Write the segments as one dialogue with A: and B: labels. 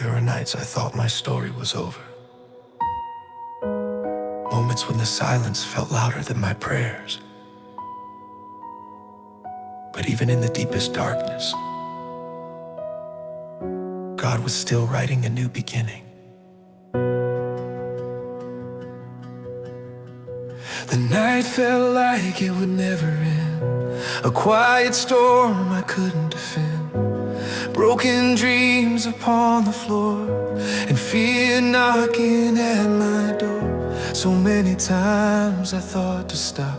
A: There were nights I thought my story was over. Moments when the silence felt louder than my prayers. But even in the deepest darkness, God was still writing a new beginning. The night felt like it would never end, a quiet storm I couldn't defend. Broken dreams upon the floor, and fear knocking at my door. So many times I thought to stop.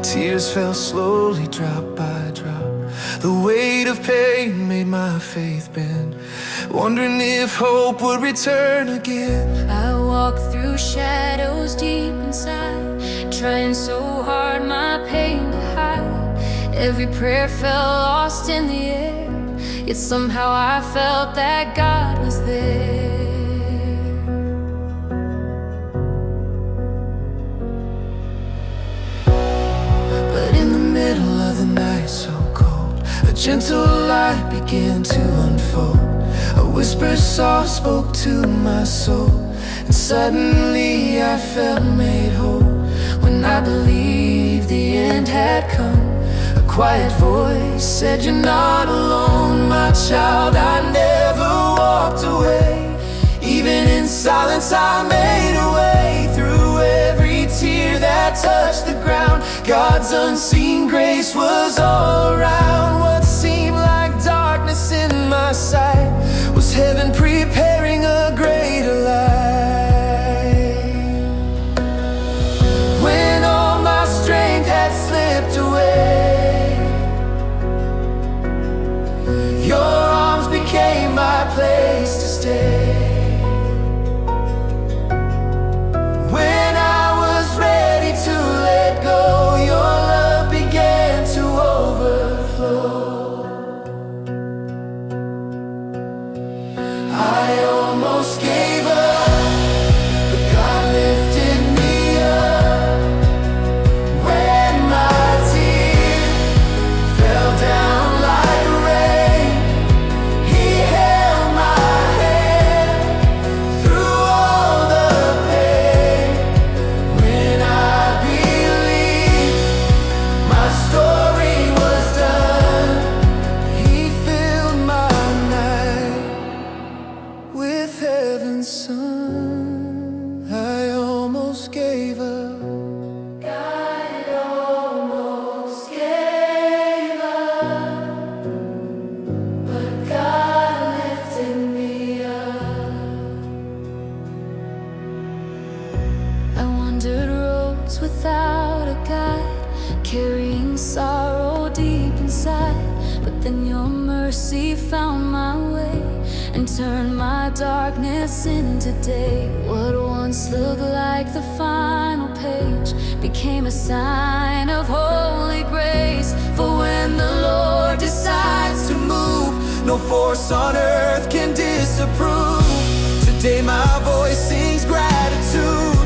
A: Tears fell slowly, drop by drop. The weight of pain made my faith bend, wondering if hope would return again.
B: I walked through shadows deep inside, trying so hard my pain to hide. Every prayer fell lost in the air, yet somehow I felt that God was there. But in the middle of the night so cold, a gentle light began to unfold. A whisper soft spoke to my soul, and suddenly I felt made whole. When I believed the end had come, a quiet voice said, "You're not alone, my child." I never walked away. Even in silence I made a way through every tear that touched the ground. God's unseen grace was all around. What seemed like darkness in my sight was heaven preparing a greater light. When all my strength had slipped away, your arms became my place to stay. When I was ready to let go, your love began to overflow. I almost gave up, but God lifted me up. When my tears fell down like rain, He held my hand through all the pain. When I believed my story was done, He filled my night with heaven's sun. I almost gave up. I almost gave up, but God lifted me up. I wandered roads without a guide, carrying sorrow deep inside. But then your mercy found my way and turned my darkness into day. What once looked like the final page became a sign of holy grace. For when the Lord decides to move, no force on earth can disapprove. Today my voice sings gratitude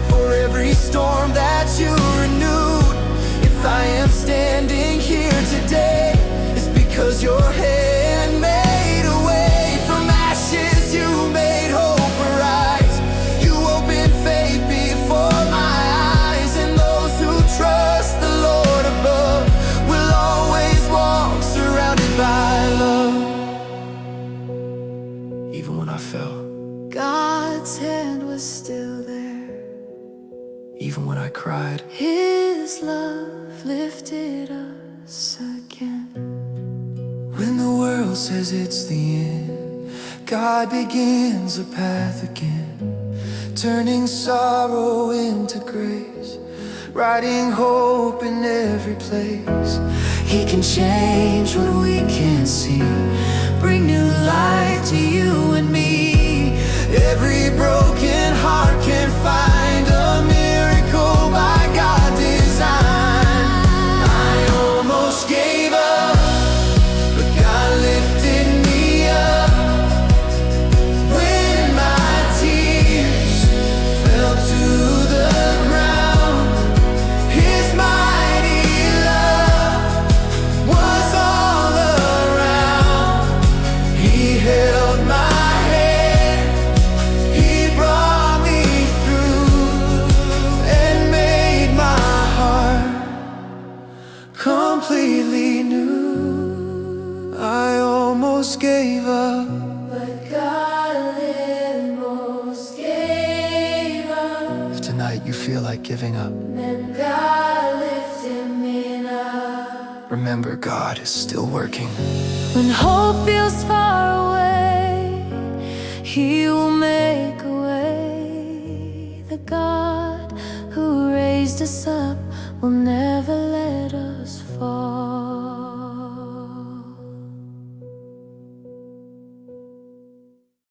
B: for every storm that you renewed. If I am standing here today, it's because your hand made a way. From ashes you made hope arise. You opened faith before my eyes, and those who trust the Lord above will always walk surrounded by love. Even when I fell, God's hand was still there. Even when I cried, His love lifted us again. When the world says it's the end, God begins a path again, turning sorrow into grace, writing hope in every place. He can change what we can't see, bring new life to you and me. Every broken heart can find a miracle by God's design. I almost gave up, but God lifted me up. When my tears fell to the ground, His mighty love was all around. He held my hand
A: almost gave up.
B: but God almost gave up.
A: If tonight you feel like giving up,
B: Then God lifted me up.
A: remember God is still working.
B: When hope feels far away, He will make a way. The God who raised us up will never